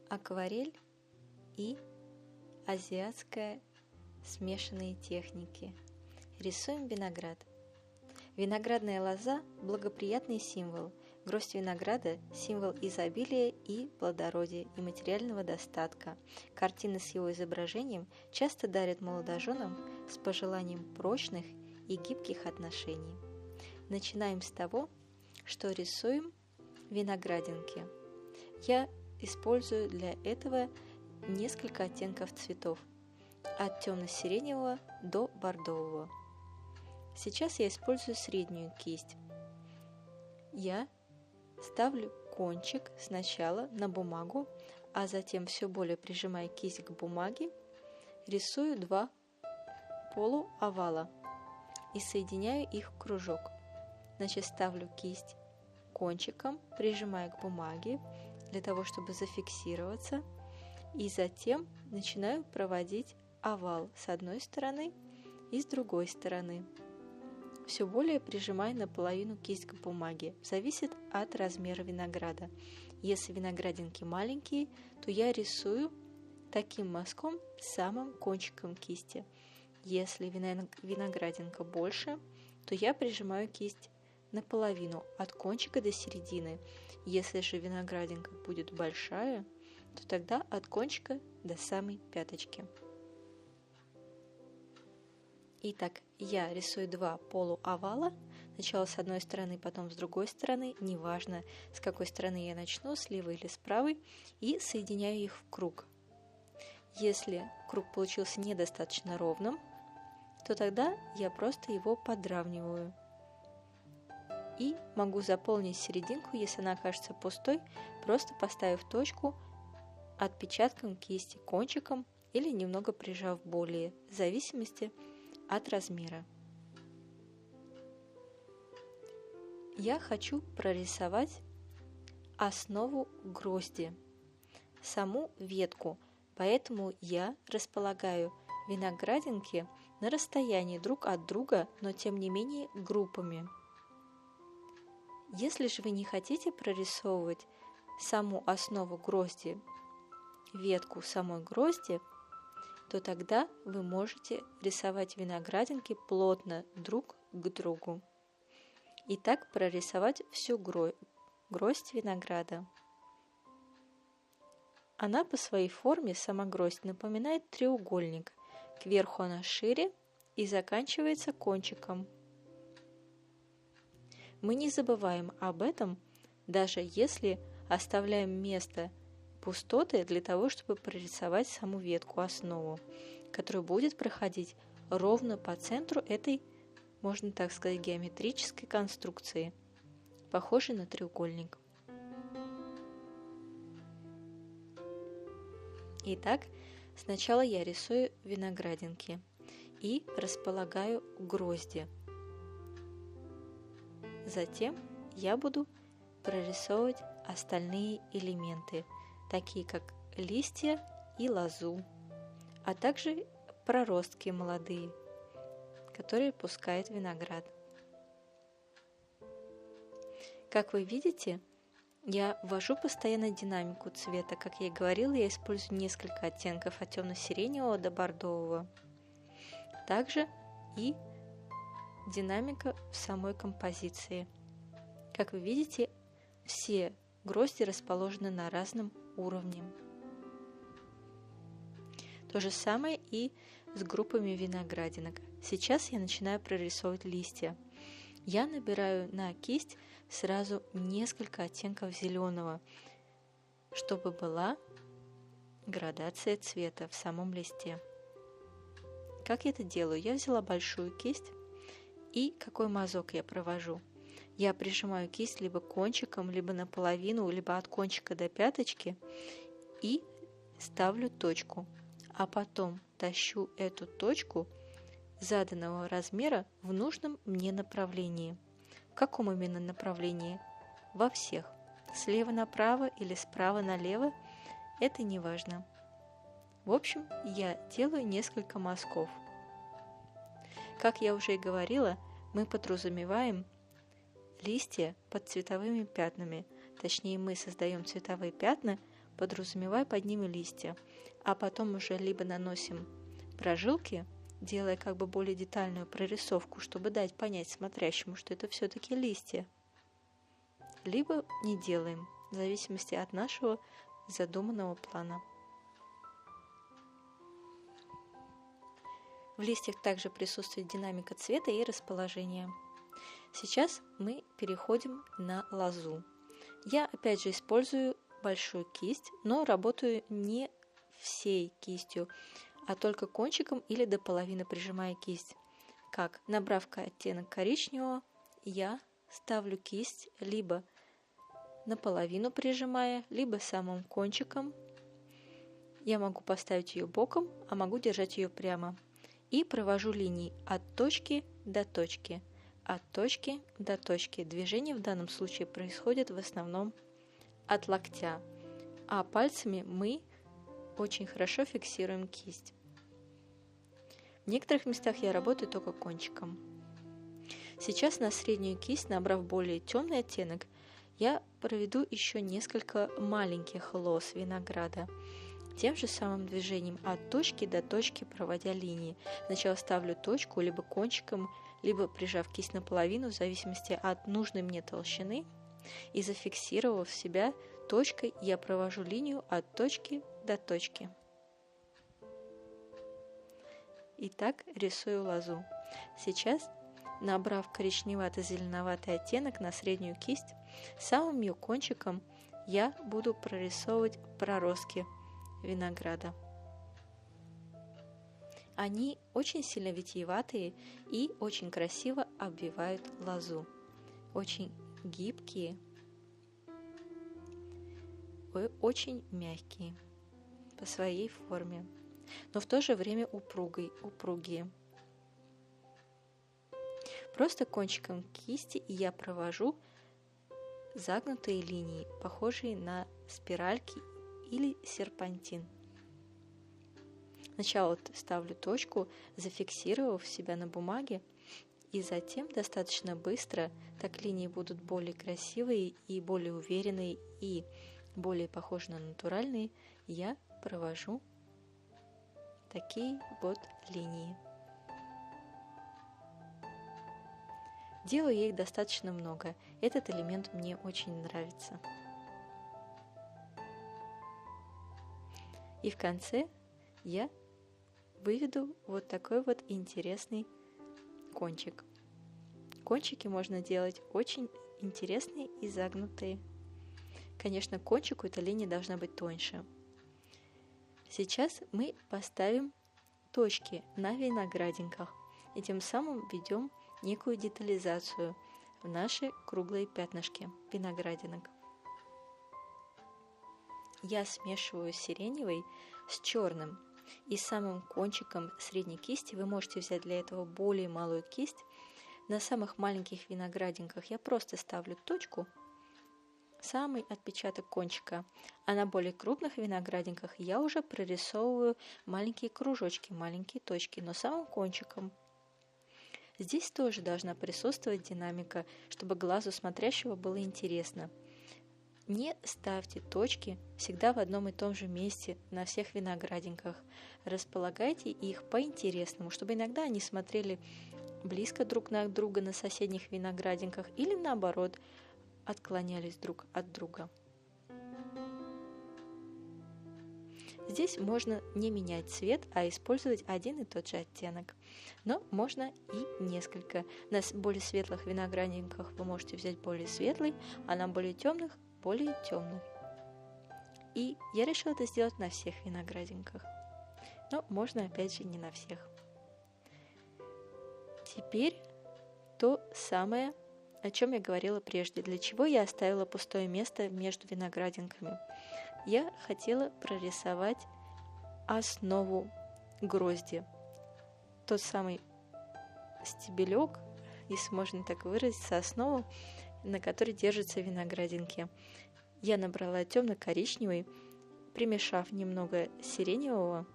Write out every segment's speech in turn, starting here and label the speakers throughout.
Speaker 1: акварель и азиатская смешанные техники. Рисуем виноград. Виноградная лоза – благоприятный символ. Гроздь винограда – символ изобилия и плодородия и материального достатка. Картины с его изображением часто дарят молодоженам с пожеланием прочных и гибких отношений. Начинаем с того, что рисуем виноградинки. Я использую для этого несколько оттенков цветов, от темно-сиреневого до бордового. Сейчас я использую среднюю кисть. Я ставлю кончик сначала на бумагу, а затем, все более прижимая кисть к бумаге, рисую 2 полуовала и соединяю их в кружок. Значит, ставлю кисть кончиком, прижимая к бумаге, для того, чтобы зафиксироваться, и затем начинаю проводить овал с одной стороны и с другой стороны. Все более прижимая наполовину кисть к бумаге. Зависит от размера винограда. Если виноградинки маленькие, то я рисую таким мазком самым кончиком кисти. Если виноградинка больше, то я прижимаю кисть наполовину, от кончика до середины. Если же виноградинка будет большая, то тогда от кончика до самой пяточки. Итак, я рисую 2 полуовала, сначала с одной стороны, потом с другой стороны, неважно, с какой стороны я начну, с левой или с правой, и соединяю их в круг. Если круг получился недостаточно ровным, то тогда я просто его подравниваю. И могу заполнить серединку, если она окажется пустой, просто поставив точку отпечатком кисти, кончиком или немного прижав более, в зависимости от размера. Я хочу прорисовать основу грозди, саму ветку, поэтому я располагаю виноградинки на расстоянии друг от друга, но тем не менее группами. Если же вы не хотите прорисовывать саму основу грозди, ветку самой грозди, то тогда вы можете рисовать виноградинки плотно друг к другу. И так прорисовать всю гроздь винограда. Она по своей форме, сама гроздь, напоминает треугольник. Кверху она шире и заканчивается кончиком. Мы не забываем об этом, даже если оставляем место пустоты для того, чтобы прорисовать саму ветку, основу, которая будет проходить ровно по центру этой, можно так сказать, геометрической конструкции, похожей на треугольник. Итак, сначала я рисую виноградинки и располагаю грозди. Затем я буду прорисовывать остальные элементы, такие как листья и лозу, а также проростки молодые, которые пускает виноград. Как вы видите, я ввожу постоянно динамику цвета. Как я и говорила, я использую несколько оттенков от темно-сиреневого до бордового. Также и динамика в самой композиции. Как вы видите, все грозди расположены на разном уровне. То же самое и с группами виноградинок. Сейчас я начинаю прорисовывать листья. Я набираю на кисть сразу несколько оттенков зеленого, чтобы была градация цвета в самом листе. Как я это делаю? Я взяла большую кисть, и какой мазок я провожу? Я прижимаю кисть либо кончиком, либо наполовину, либо от кончика до пяточки и ставлю точку, а потом тащу эту точку заданного размера в нужном мне направлении. В каком именно направлении? Во всех. Слева направо или справа налево, это не важно. В общем, я делаю несколько мазков. Как я уже и говорила, мы подразумеваем листья под цветовыми пятнами. Точнее, мы создаем цветовые пятна подразумевая под ними листья, а потом уже либо наносим прожилки, делая как бы более детальную прорисовку, чтобы дать понять смотрящему, что это все-таки листья, либо не делаем, в зависимости от нашего задуманного плана. В листьях также присутствует динамика цвета и расположения. Сейчас мы переходим на лозу. Я опять же использую большую кисть, но работаю не всей кистью, а только кончиком или до половины прижимая кисть. Как? Набрав оттенок коричневого, я ставлю кисть либо наполовину прижимая, либо самым кончиком. Я могу поставить ее боком, а могу держать ее прямо. И провожу линии от точки до точки. От точки до точки. Движение в данном случае происходит в основном от локтя, а пальцами мы очень хорошо фиксируем кисть. В некоторых местах я работаю только кончиком. Сейчас на среднюю кисть, набрав более темный оттенок, я проведу еще несколько маленьких лоз винограда. Тем же самым движением от точки до точки, проводя линии. Сначала ставлю точку либо кончиком, либо прижав кисть наполовину, в зависимости от нужной мне толщины. И зафиксировав себя точкой, я провожу линию от точки до точки. И так рисую лозу. Сейчас, набрав коричневато-зеленоватый оттенок на среднюю кисть, самым ее кончиком я буду прорисовывать проростки винограда. Они очень сильно витиеватые и очень красиво обвивают лозу. Очень гибкие, очень мягкие по своей форме, но в то же время упругие. Просто кончиком кисти я провожу загнутые линии, похожие на спиральки или серпантин. Сначала ставлю точку, зафиксировав себя на бумаге, и затем достаточно быстро, так линии будут более красивые и более уверенные и более похожи на натуральные, я провожу такие вот линии. Делаю их достаточно много. Этот элемент мне очень нравится. И в конце я выведу вот такой вот интересный кончик. Кончики можно делать очень интересные и загнутые. Конечно, кончику эта линия должна быть тоньше. Сейчас мы поставим точки на виноградинках и тем самым введем некую детализацию в наши круглые пятнышки виноградинок. Я смешиваю сиреневый с черным, и самым кончиком средней кисти вы можете взять для этого более малую кисть. На самых маленьких виноградинках я просто ставлю точку, самый отпечаток кончика, а на более крупных виноградинках я уже прорисовываю маленькие кружочки, маленькие точки, но самым кончиком. Здесь тоже должна присутствовать динамика, чтобы глазу смотрящего было интересно. Не ставьте точки всегда в одном и том же месте на всех виноградинках. Располагайте их по-интересному, чтобы иногда они смотрели близко друг на друга на соседних виноградинках или наоборот, отклонялись друг от друга. Здесь можно не менять цвет, а использовать один и тот же оттенок. Но можно и несколько. На более светлых виноградинках вы можете взять более светлый, а на более темных – более темный. И я решила это сделать на всех виноградинках. Но можно опять же не на всех. Теперь то самое, о чем я говорила прежде. Для чего я оставила пустое место между виноградинками? Я хотела прорисовать основу грозди. Тот самый стебелек, если можно так выразиться, основу, на которой держатся виноградинки. Я набрала темно-коричневый, примешав немного сиреневого,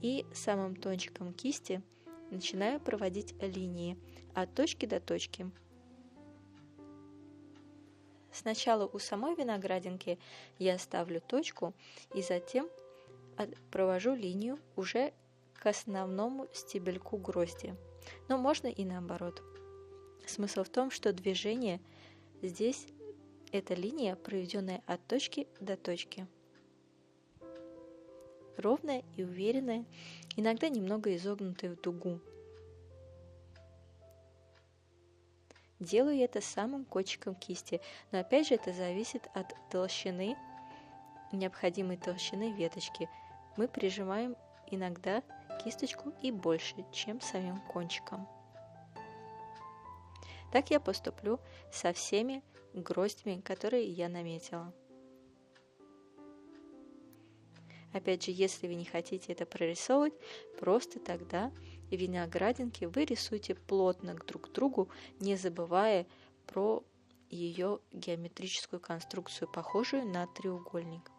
Speaker 1: и самым тончиком кисти начинаю проводить линии от точки до точки. Сначала у самой виноградинки я ставлю точку и затем провожу линию уже к основному стебельку грозди. Но можно и наоборот. Смысл в том, что движение здесь – это линия, проведенная от точки до точки. Ровная и уверенная, иногда немного изогнутая в дугу. Делаю это самым кончиком кисти, но опять же это зависит от толщины, необходимой толщины веточки. Мы прижимаем иногда кисточку и больше, чем самим кончиком. Так я поступлю со всеми гроздями, которые я наметила. Опять же, если вы не хотите это прорисовывать, просто тогда виноградинки вы рисуйте плотно друг к другу, не забывая про ее геометрическую конструкцию, похожую на треугольник.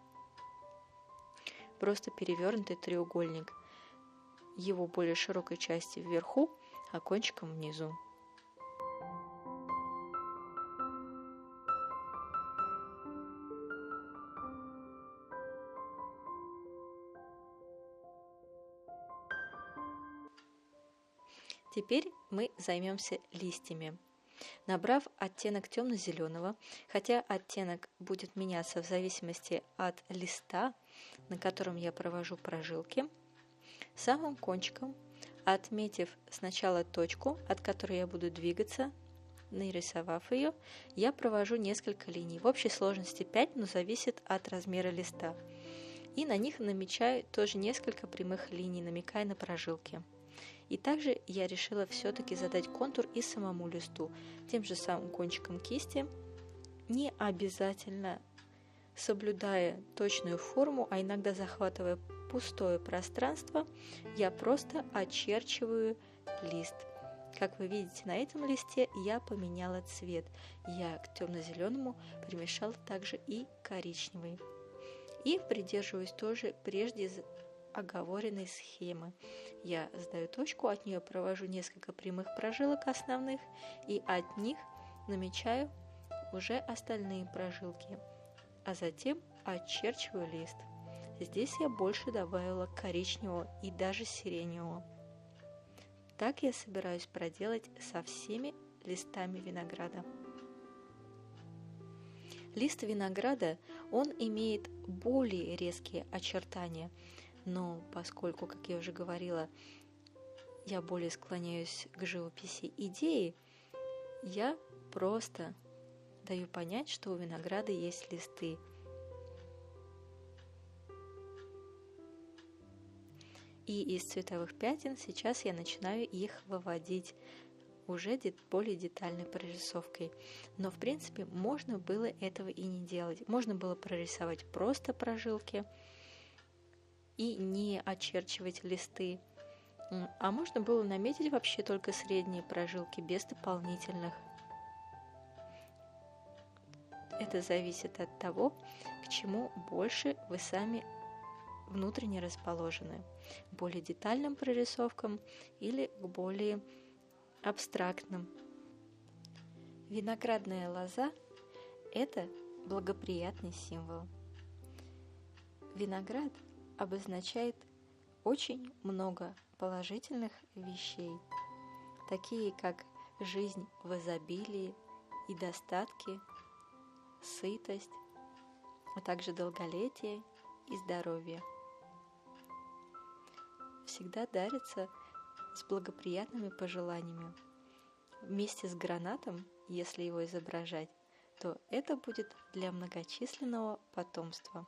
Speaker 1: Просто перевернутый треугольник. Его более широкой части вверху, а кончиком внизу. Теперь мы займемся листьями. Набрав оттенок темно-зеленого, хотя оттенок будет меняться в зависимости от листа, на котором я провожу прожилки, самым кончиком, отметив сначала точку, от которой я буду двигаться, нарисовав ее, я провожу несколько линий. В общей сложности 5, но зависит от размера листа. И на них намечаю тоже несколько прямых линий, намекая на прожилки. И также я решила все-таки задать контур и самому листу, тем же самым кончиком кисти, не обязательно соблюдая точную форму, а иногда захватывая пустое пространство, я просто очерчиваю лист. Как вы видите, на этом листе я поменяла цвет. Я к темно-зеленому примешала также и коричневый. И придерживаюсь тоже прежде оговоренной схемы. Я задаю точку, от нее провожу несколько прямых прожилок основных и от них намечаю уже остальные прожилки, а затем очерчиваю лист. Здесь я больше добавила коричневого и даже сиреневого. Так я собираюсь проделать со всеми листами винограда. Лист винограда, он имеет более резкие очертания, но поскольку, как я уже говорила, я более склоняюсь к живописи идеи, я просто даю понять, что у винограда есть листы. И из цветовых пятен сейчас я начинаю их выводить уже более детальной прорисовкой. Но, в принципе, можно было этого и не делать. Можно было прорисовать просто прожилки и не очерчивать листы. А можно было наметить вообще только средние прожилки, без дополнительных. Это зависит от того, к чему больше вы сами внутренне расположены. К более детальным прорисовкам или к более абстрактным. Виноградная лоза – это благоприятный символ. Виноград обозначает очень много положительных вещей, такие как жизнь в изобилии и достатке, сытость, а также долголетие и здоровье. Всегда дарится с благоприятными пожеланиями. Вместе с гранатом, если его изображать, то это будет для многочисленного потомства.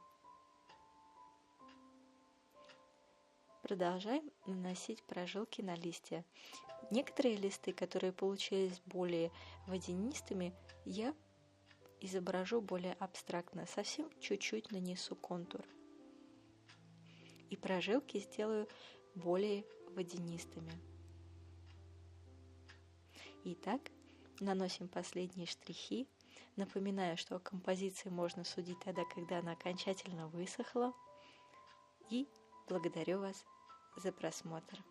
Speaker 1: Продолжаем наносить прожилки на листья. Некоторые листы, которые получились более водянистыми, я изображу более абстрактно, совсем чуть-чуть нанесу контур. И прожилки сделаю более водянистыми. Итак, наносим последние штрихи. Напоминаю, что о композиции можно судить тогда, когда она окончательно высохла. И благодарю вас за просмотр.